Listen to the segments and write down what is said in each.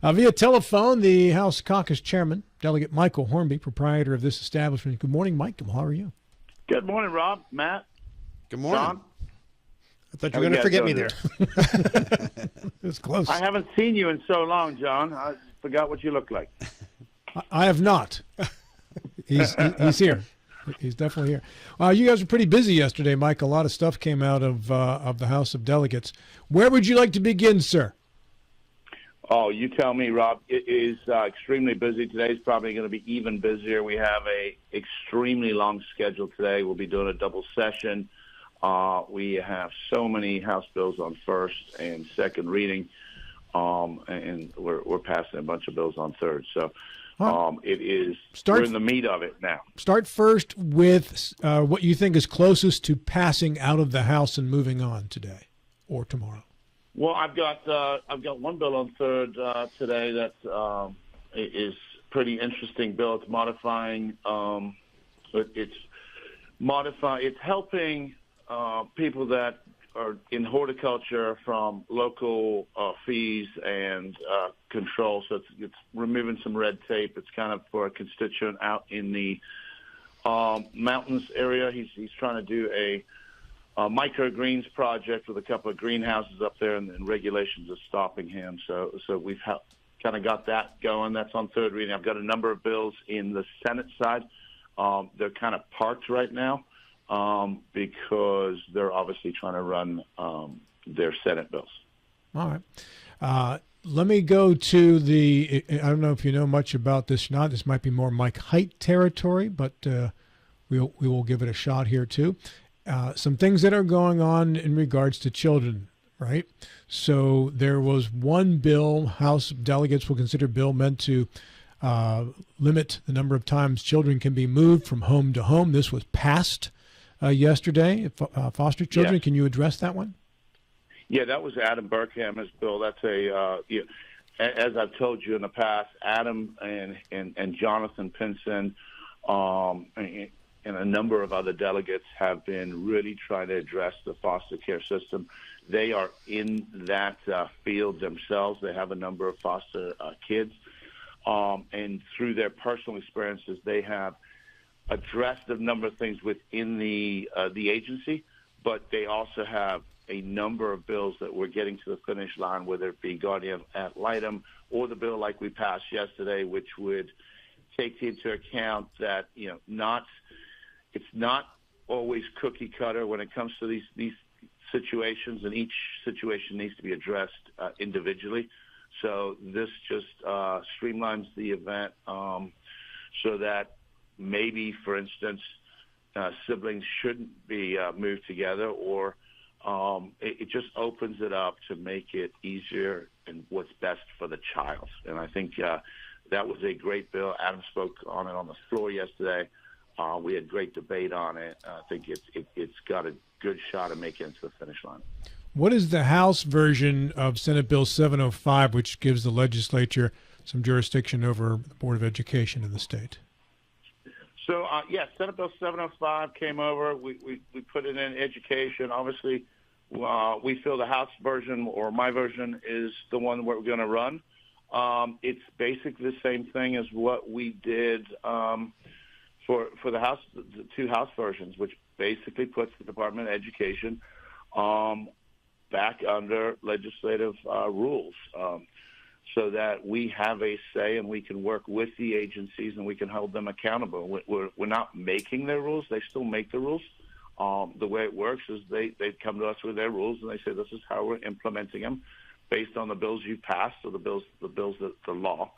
Via telephone, the House Caucus Chairman, Delegate Michael Hornby, proprietor of this establishment. Good morning, Michael. How are you? Good morning, Rob, Matt. Good morning. John. I thought you were going to forget me there. It was close. I haven't seen you in so long, John. I forgot what you look like. I have not. He's here. He's definitely here. You guys were pretty busy yesterday, Mike. A lot of stuff came out of the House of Delegates. Where would you like to begin, sir? Oh, you tell me, Rob. It is extremely busy. Today's probably going to be even busier. We have a extremely long schedule today. We'll be doing a double session. We have so many House bills on first and second reading, and we're passing a bunch of bills on third. So it is. We're in the meat of it now. Start first with what you think is closest to passing out of the House and moving on today or tomorrow. Well, I've got one bill on third today that is pretty interesting bill. It's modifying. It's helping people that are in horticulture from local fees and control. So it's removing some red tape. It's kind of for a constituent out in the mountains area. He's trying to do a microgreens project with a couple of greenhouses up there, and regulations are stopping him. So we've kind of got that going. That's on third reading. I've got a number of bills in the Senate side. They're kind of parked right now because they're obviously trying to run their Senate bills. All right. Let me go to I don't know if you know much about this or not. This might be more Mike Height territory, but we will give it a shot here too. Some things that are going on in regards to children, right? So there was one bill, House Delegates will consider a bill meant to limit the number of times children can be moved from home to home. This was passed yesterday. Foster children, yes. Can you address that one? Yeah, that was Adam Burkham's bill. That's as I've told you in the past, Adam and Jonathan Pinson and a number of other delegates have been really trying to address the foster care system. They are in that field themselves. They have a number of foster kids. And through their personal experiences, they have addressed a number of things within the agency, but they also have a number of bills that we're getting to the finish line, whether it be guardian ad litem or the bill like we passed yesterday, which would take into account that, it's not always cookie cutter when it comes to these situations, and each situation needs to be addressed individually. So this just streamlines the event so that maybe, for instance, siblings shouldn't be moved together, or it just opens it up to make it easier and what's best for the child. And I think that was a great bill. Adam spoke on it on the floor yesterday. We had great debate on it. I think it's got a good shot at making it to the finish line. What is the House version of Senate Bill 705, which gives the legislature some jurisdiction over the Board of Education in the state? So, Senate Bill 705 came over. We put it in education. Obviously, we feel the House version, or my version, is the one we're going to run. It's basically the same thing as what we did for the House, the two House versions, which basically puts the Department of Education back under legislative rules, so that we have a say and we can work with the agencies and we can hold them accountable. We're not making their rules; they still make the rules. The way it works is they come to us with their rules and they say, "This is how we're implementing them, based on the bills you passed, or the law,"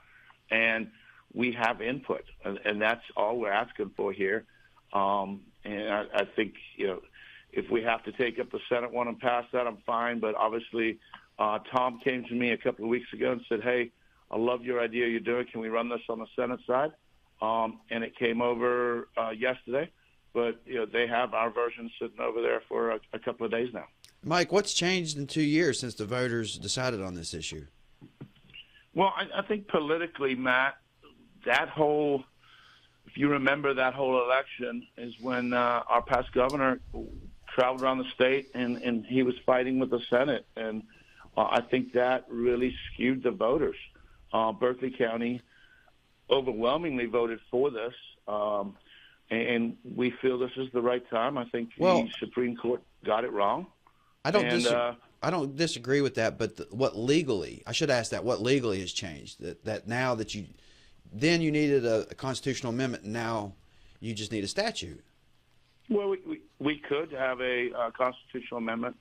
and we have input, and that's all we're asking for here. And I think, if we have to take up the Senate one and pass that, I'm fine. But obviously, Tom came to me a couple of weeks ago and said, "Hey, I love your idea you're doing. Can we run this on the Senate side?" And it came over yesterday. But, they have our version sitting over there for a couple of days now. Mike, what's changed in 2 years since the voters decided on this issue? Well, I think politically, Matt, if you remember that whole election, is when our past governor traveled around the state and he was fighting with the Senate. And I think that really skewed the voters. Berkeley County overwhelmingly voted for this, and we feel this is the right time. I think the Supreme Court got it wrong. I don't disagree with that, but what legally? I should ask that. What legally has changed? That now that you needed a constitutional amendment, now you just need a statute. Well, we could have a constitutional amendment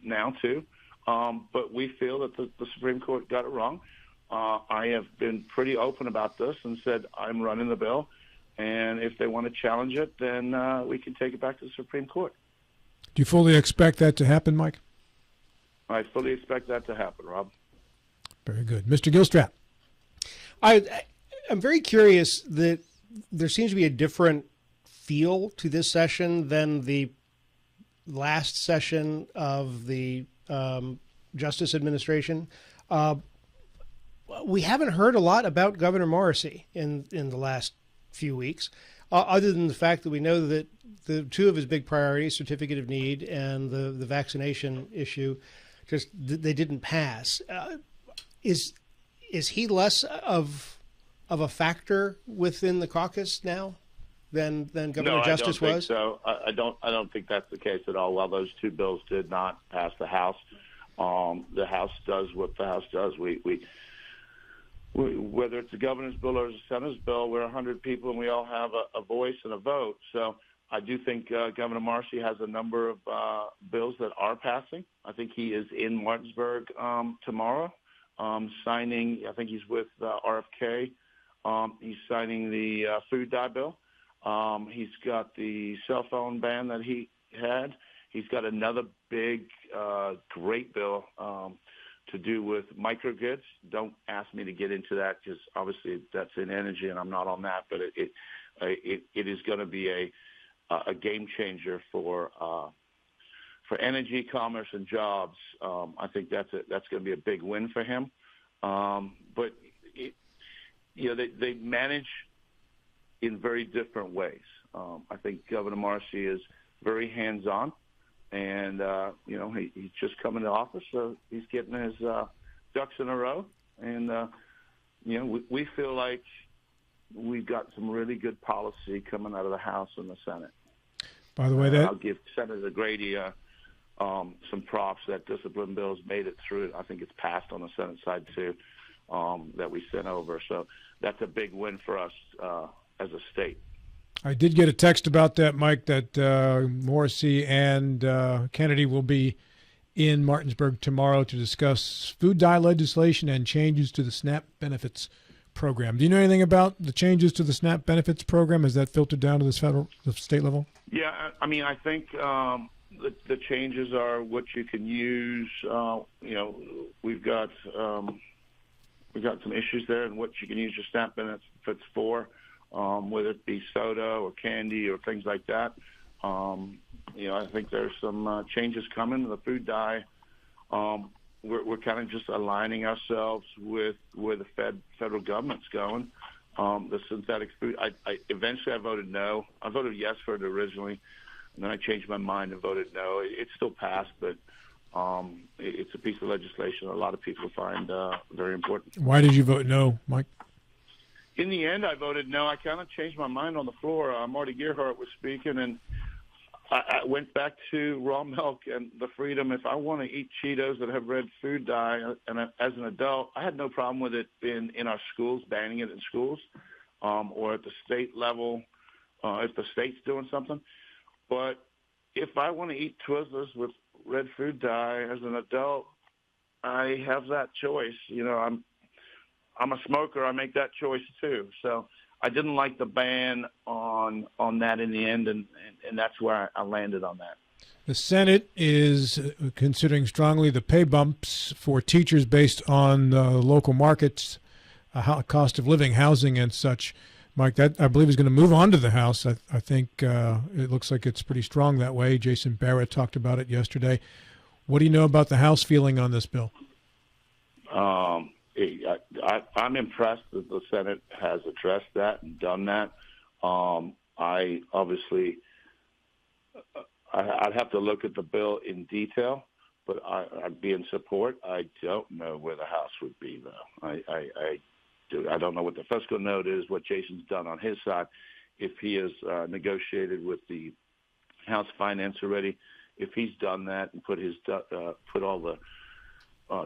now too, but we feel that the Supreme Court got it wrong. I have been pretty open about this and said I'm running the bill, and if they want to challenge it, then we can take it back to the Supreme Court. Do you fully expect that to happen, Mike? I fully expect that to happen, Rob. Very good. Mr. Gilstrap. I'm very curious that there seems to be a different feel to this session than the last session of the Justice Administration. We haven't heard a lot about Governor Morrissey in the last few weeks, other than the fact that we know that the two of his big priorities, certificate of need and the vaccination issue, just they didn't pass. Is he less of a factor within the caucus now than Governor Justice was? No, I don't think so. I don't think that's the case at all. While those two bills did not pass the House, the House does what the House does. We whether it's the governor's bill or the Senator's bill, we're 100 people and we all have a voice and a vote. So I do think Governor Morrissey has a number of bills that are passing. I think he is in Martinsburg tomorrow signing. I think he's with RFK. He's signing the food dye bill. He's got the cell phone ban that he had. He's got another big, great bill to do with microgrids. Don't ask me to get into that because obviously that's in energy and I'm not on that. But it is going to be a game changer for energy, commerce, and jobs. I think that's going to be a big win for him. But they manage in very different ways. I think Governor Morrissey is very hands-on, and he's just come into office, so he's getting his ducks in a row. And we feel like we've got some really good policy coming out of the House and the Senate. By the way, I'll give Senator Grady some props. That discipline bill's made it through. I think it's passed on the Senate side too, that we sent over. So that's a big win for us as a state. I did get a text about that, Mike, that Morrissey and Kennedy will be in Martinsburg tomorrow to discuss food dye legislation and changes to the SNAP benefits program. Do you know anything about the changes to the SNAP benefits program? Has that filtered down to the state level? Yeah, I mean, I think the changes are what you can use. We've got some issues there and what you can use your SNAP benefits for. Whether it be soda or candy or things like that. I think there's some changes coming to the food dye. We're kind of just aligning ourselves with where the federal government's going. The synthetic food, eventually I voted no. I voted yes for it originally, and then I changed my mind and voted no. It still passed, but it's a piece of legislation a lot of people find very important. Why did you vote no, Mike? In the end, I voted no. I kind of changed my mind on the floor. Marty Gearhart was speaking, and I went back to raw milk and the freedom. If I want to eat Cheetos that have red food dye, and as an adult, I had no problem with it being in our schools, banning it in schools, or at the state level, if the state's doing something. But if I want to eat Twizzlers with red food dye as an adult, I have that choice. I'm a smoker. I make that choice too. So I didn't like the ban on that in the end, and that's where I landed on that. The Senate is considering strongly the pay bumps for teachers based on local markets, cost of living, housing, and such. Mike, that I believe is going to move on to the House. I think it looks like it's pretty strong that way. Jason Barrett talked about it yesterday. What do you know about the House feeling on this bill? I'm impressed that the Senate has addressed that and done that. I'd have to look at the bill in detail, but I'd be in support. I don't know where the House would be, though. I don't know what the fiscal note is, what Jason's done on his side, if he has negotiated with the House Finance already. If he's done that and put all the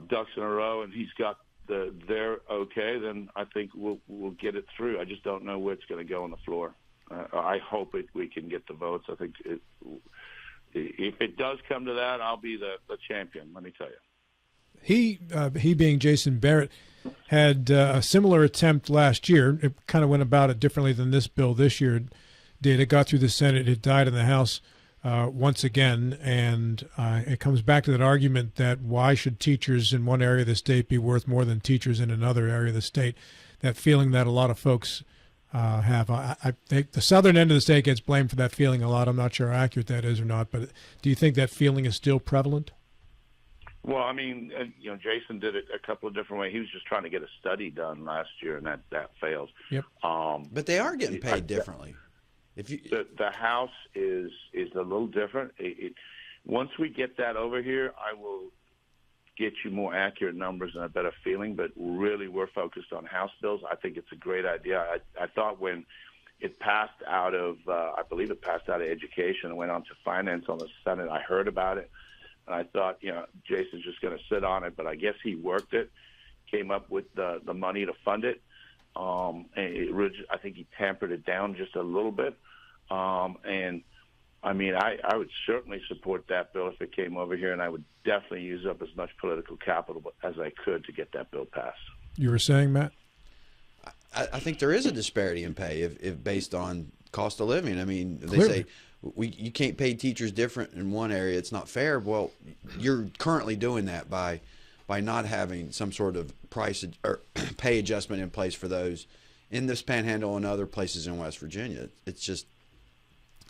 ducks in a row, and he's got they're okay, then I think we'll get it through. I just don't know where it's going to go on the floor. I hope we can get the votes. I think if it does come to that, I'll be the champion. Let me tell you. He being Jason Barrett, had a similar attempt last year. It kind of went about it differently than this bill this year did. It got through the Senate. It died in the House once again, and it comes back to that argument that why should teachers in one area of the state be worth more than teachers in another area of the state? That feeling that a lot of folks have. I think the southern end of the state gets blamed for that feeling a lot. I'm not sure how accurate that is or not, but do you think that feeling is still prevalent? Well, I mean, Jason did it a couple of different ways. He was just trying to get a study done last year, and that fails. Yep. But they are getting paid differently. The House is a little different. Once we get that over here, I will get you more accurate numbers and a better feeling. But really, we're focused on House bills. I think it's a great idea. I thought when it passed out of, I believe it passed out of education and went on to finance on the Senate, I heard about it. And I thought, Jason's just going to sit on it. But I guess he worked it, came up with the money to fund it. And I think he tampered it down just a little bit. And, I mean, I would certainly support that bill if it came over here, and I would definitely use up as much political capital as I could to get that bill passed. You were saying, Matt? I think there is a disparity in pay if based on cost of living. I mean, Clearly. They say you can't pay teachers different in one area. It's not fair. Well, you're currently doing that by not having some sort of price or pay adjustment in place for those in this Panhandle and other places in West Virginia. It's just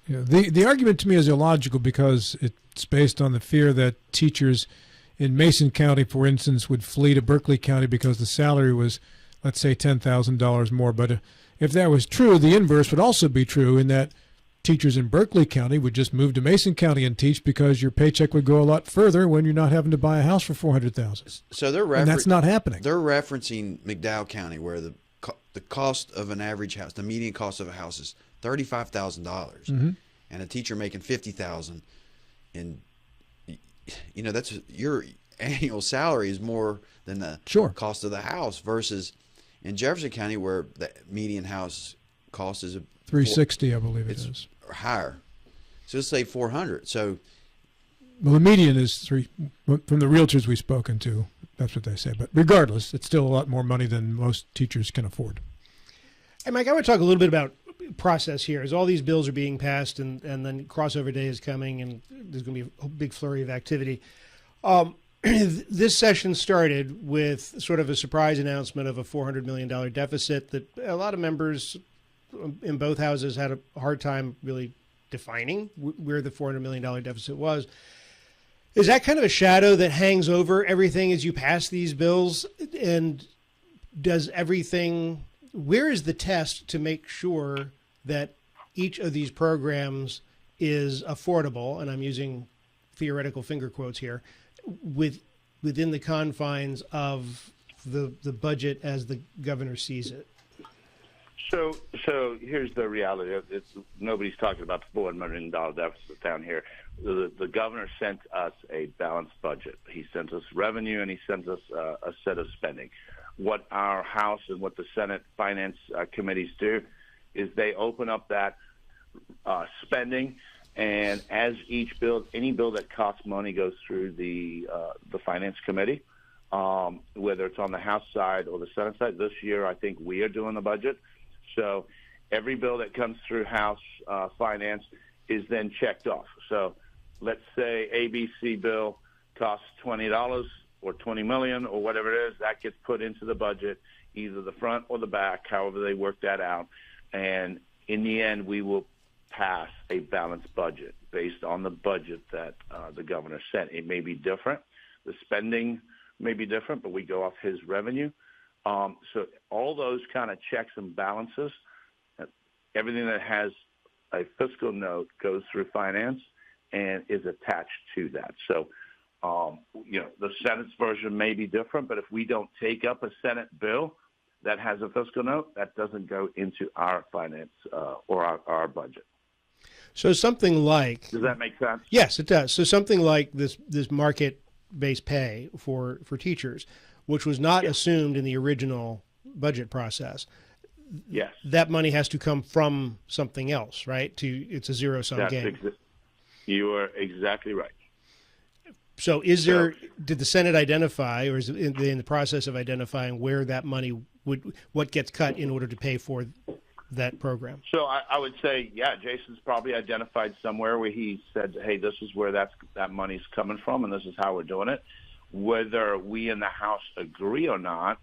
the argument to me is illogical because it's based on the fear that teachers in Mason County, for instance, would flee to Berkeley County because the salary was, let's say, $10,000 more. But if that was true, the inverse would also be true in that teachers in Berkeley County would just move to Mason County and teach because your paycheck would go a lot further when you're not having to buy a house for $400,000. So and that's not happening. They're referencing McDowell County, where the cost of an average house, the median cost of a house is $35,000, and a teacher making $50,000, and that's your annual salary is more than the cost of the house. Versus in Jefferson County, where the median house cost is $360, I believe it is, or higher. So let's say $400. So, well, the median is $300 from the realtors we've spoken to. That's what they say. But regardless, it's still a lot more money than most teachers can afford. Hey, Mike, I want to talk a little bit about process here. As all these bills are being passed and then crossover day is coming and there's going to be a big flurry of activity. This session started with sort of a surprise announcement of a $400 million deficit that a lot of members in both houses had a hard time really defining where the $400 million deficit was. Is that kind of a shadow that hangs over everything as you pass these bills? And does everything, where is the test to make sure that each of these programs is affordable, and I'm using theoretical finger quotes here, within the confines of the budget as the governor sees it? So here's the reality. Nobody's talking about the $400 million deficit down here. The governor sent us a balanced budget. He sent us revenue, and he sent us a set of spending. What our House and what the Senate Finance committees do is they open up that spending, and as each bill, any bill that costs money goes through the Finance Committee, whether it's on the House side or the Senate side. This year, I think we are doing the budget. So every bill that comes through House Finance is then checked off. So let's say ABC bill costs $20 or $20 million or whatever it is, that gets put into the budget, either the front or the back, however they work that out. And in the end, we will pass a balanced budget based on the budget that the governor sent. It may be different. The spending may be different, but we go off his revenue. So all those kind of checks and balances, everything that has a fiscal note goes through finance and is attached to that. So The Senate's version may be different, but if we don't take up a Senate bill that has a fiscal note, that doesn't go into our finance or our budget. So something like... Does that make sense? Yes, it does. So something like this market-based pay for teachers, which was not assumed in the original budget process. Yes. That money has to come from something else, right? It's a zero-sum game. You are exactly right. So did the Senate identify, or is it in the process of identifying where that money what gets cut in order to pay for that program? So I would say, Jason's probably identified somewhere where he said, hey, this is where that money's coming from, and this is how we're doing it. Whether we in the House agree or not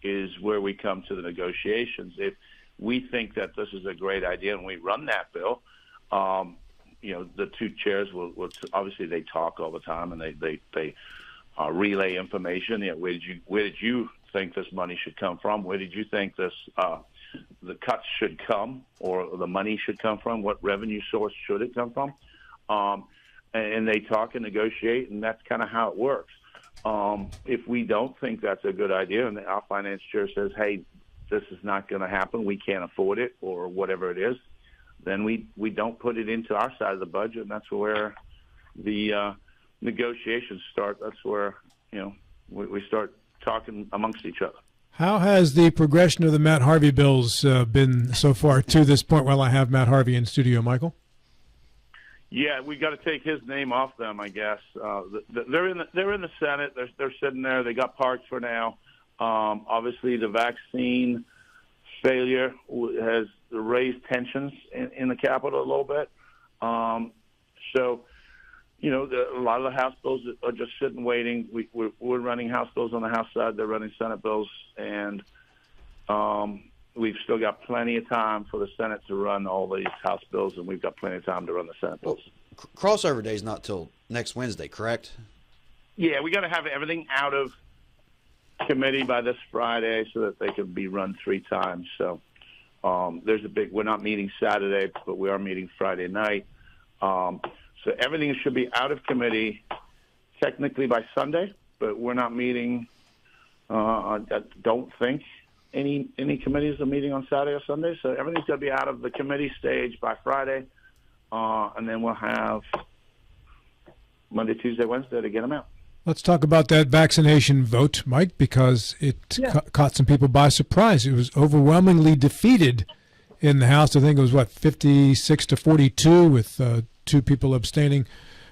is where we come to the negotiations. If we think that this is a great idea and we run that bill, the two chairs will obviously they talk all the time and they relay information. Where did you think this money should come from? Where did you think the cuts should come or the money should come from? What revenue source should it come from? And they talk and negotiate, and that's kind of how it works. If we don't think that's a good idea and our finance chair says, hey, this is not going to happen, we can't afford it or whatever it is, then we don't put it into our side of the budget, and that's where the negotiations start. That's where, we start talking amongst each other. How has the progression of the Matt Harvey bills been so far to this point while I have Matt Harvey in studio, Michael? Yeah, we got to take his name off them, I guess. They're in the Senate. They're sitting there. They got parked for now. Obviously, the vaccine failure has raised tensions in the Capitol a little bit. So, a lot of the House bills are just sitting waiting. We're running House bills on the House side. They're running Senate bills, and we've still got plenty of time for the Senate to run all these House bills, and we've got plenty of time to run the Senate bills. Crossover day is not till next Wednesday, correct? Yeah, we got to have everything out of committee by this Friday so that they can be run 3 times. So we're not meeting Saturday, but we are meeting Friday night. So everything should be out of committee technically by Sunday, but we're not meeting. I don't think any committees are meeting on Saturday or Sunday, so everything's going to be out of the committee stage by Friday, and then we'll have Monday, Tuesday, Wednesday to get them out. Let's talk about that vaccination vote, Mike, because it caught some people by surprise. It was overwhelmingly defeated in the House. I think it was, 56 to 42 with 2 people abstaining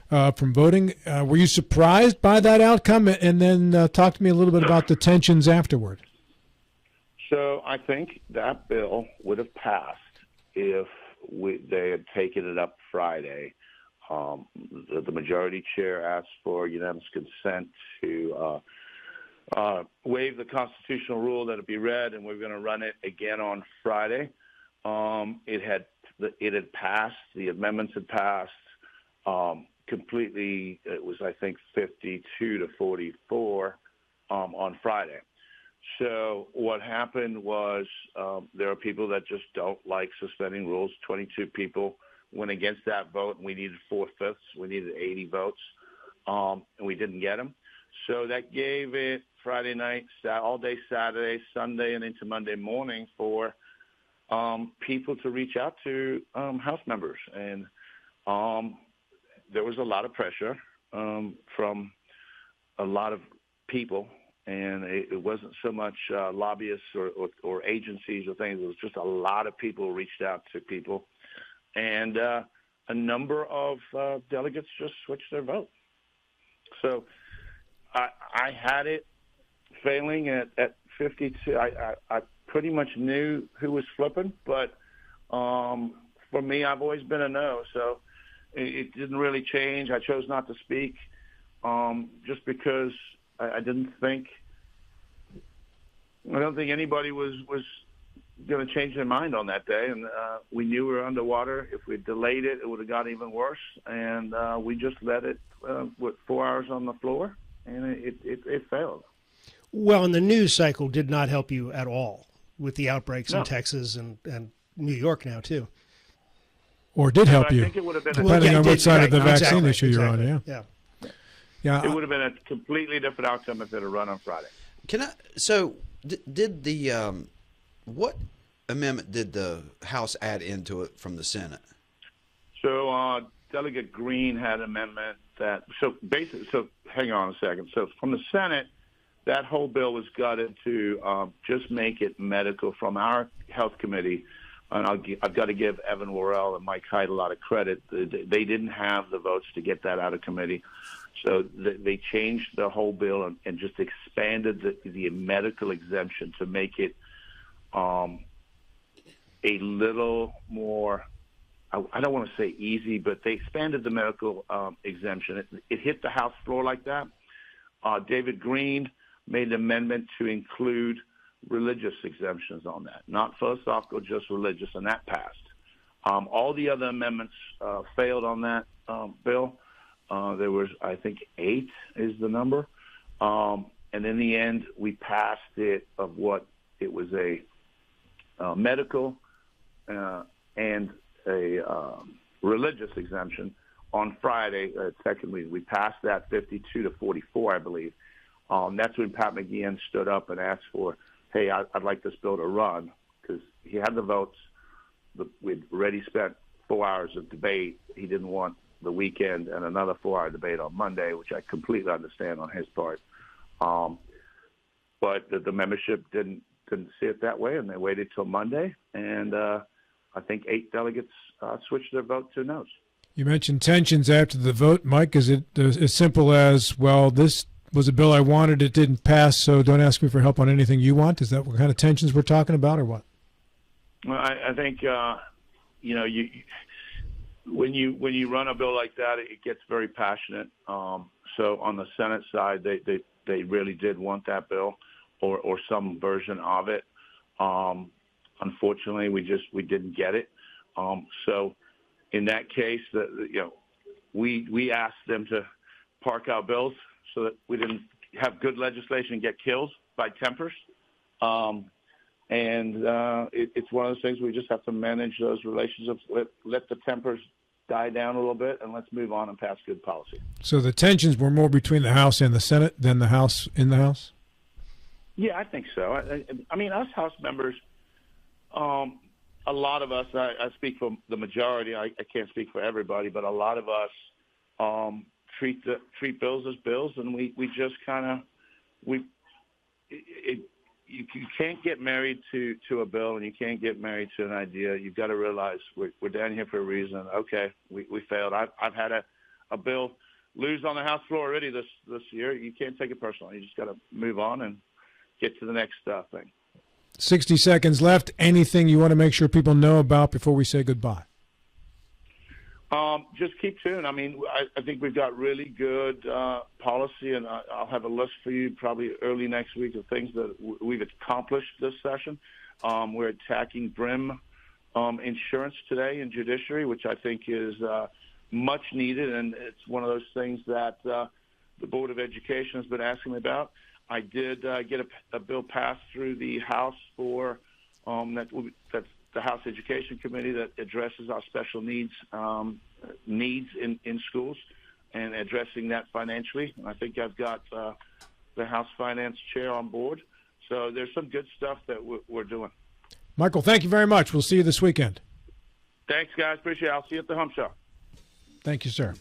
from voting. Were you surprised by that outcome? And then talk to me a little bit about the tensions afterward. So I think that bill would have passed if they had taken it up Friday. The majority chair asked for unanimous consent to waive the constitutional rule that it be read, and we're going to run it again on Friday. It had passed. The amendments had passed completely. It was, I think, 52 to 44 on Friday. So what happened was there are people that just don't like suspending rules. 22 people went against that vote, and we needed 4/5. We needed 80 votes, and we didn't get them. So that gave it Friday night, all day Saturday, Sunday, and into Monday morning for people to reach out to House members. And there was a lot of pressure from a lot of people. And it wasn't so much lobbyists or agencies or things. It was just a lot of people who reached out to people. And a number of delegates just switched their vote. So I had it failing at 52. I pretty much knew who was flipping. But for me, I've always been a no. So it didn't really change. I chose not to speak just because I don't think anybody was going to change their mind on that day, and we knew we were underwater. If we delayed it, it would have got even worse, and we just let it with 4 hours on the floor, and it failed. Well, and the news cycle did not help you at all with the outbreaks in Texas and New York now too. Or did help you, I think it would have been depending on which side of the vaccine issue you're on. Yeah. Yeah, it would have been a completely different outcome if it had run on Friday. Did the what amendment did the House add into it from the Senate? So Delegate Green had an amendment that so hang on a second. So from the Senate, that whole bill was gutted to just make it medical from our health committee. And I've got to give Evan Worrell and Mike Hyde a lot of credit. They didn't have the votes to get that out of committee. So they changed the whole bill and just expanded the medical exemption to make it a little more, I don't want to say easy, but they expanded the medical exemption. It hit the House floor like that. David Green made an amendment to include religious exemptions on that, not philosophical, just religious, and that passed. All the other amendments failed on that bill. There was, I think, 8 is the number. And in the end, we passed it of what it was a medical and a religious exemption on Friday. Secondly, we passed that 52 to 44, I believe. That's when Pat McGeehan stood up and asked for, hey, I'd like this bill to run, because he had the votes. We'd already spent 4 hours of debate. He didn't want the weekend and another 4-hour debate on Monday, which I completely understand on his part. But the membership didn't see it that way, and they waited till Monday. And I think 8 delegates switched their vote to no's. You mentioned tensions after the vote, Mike. Is it as simple as, well, this was a bill I wanted, it didn't pass, so don't ask me for help on anything you want? Is that what kind of tensions we're talking about, or what? Well, I think when you run a bill like that, it gets very passionate. So on the Senate side, they really did want that bill or some version of it. Unfortunately, we didn't get it. So in that case, we asked them to park our bills so that we didn't have good legislation get killed by tempers. It's one of those things we just have to manage those relationships. Let the tempers die down a little bit, and let's move on and pass good policy. So the tensions were more between the House and the Senate than the House in the House? Yeah, I think so. I mean, us House members, a lot of us, I speak for the majority, I can't speak for everybody, but a lot of us treat bills as bills, and we just kind of, you can't get married to a bill, and you can't get married to an idea. You've got to realize we're down here for a reason. Okay, we failed. I've had a bill lose on the House floor already this year. You can't take it personally. You just got to move on and get to the next thing. 60 seconds left. Anything you want to make sure people know about before we say goodbye? Just keep tuned. I mean, I think we've got really good policy, and I'll have a list for you probably early next week of things that we've accomplished this session. We're attacking BRIM insurance today in judiciary, which I think is much needed, and it's one of those things that the Board of Education has been asking me about. I did get a bill passed through the House for that's the House Education Committee that addresses our special needs in schools and addressing that financially. And I think I've got the House Finance Chair on board. So there's some good stuff that we're doing. Michael, thank you very much. We'll see you this weekend. Thanks, guys. Appreciate it. I'll see you at the Hump Show. Thank you, sir.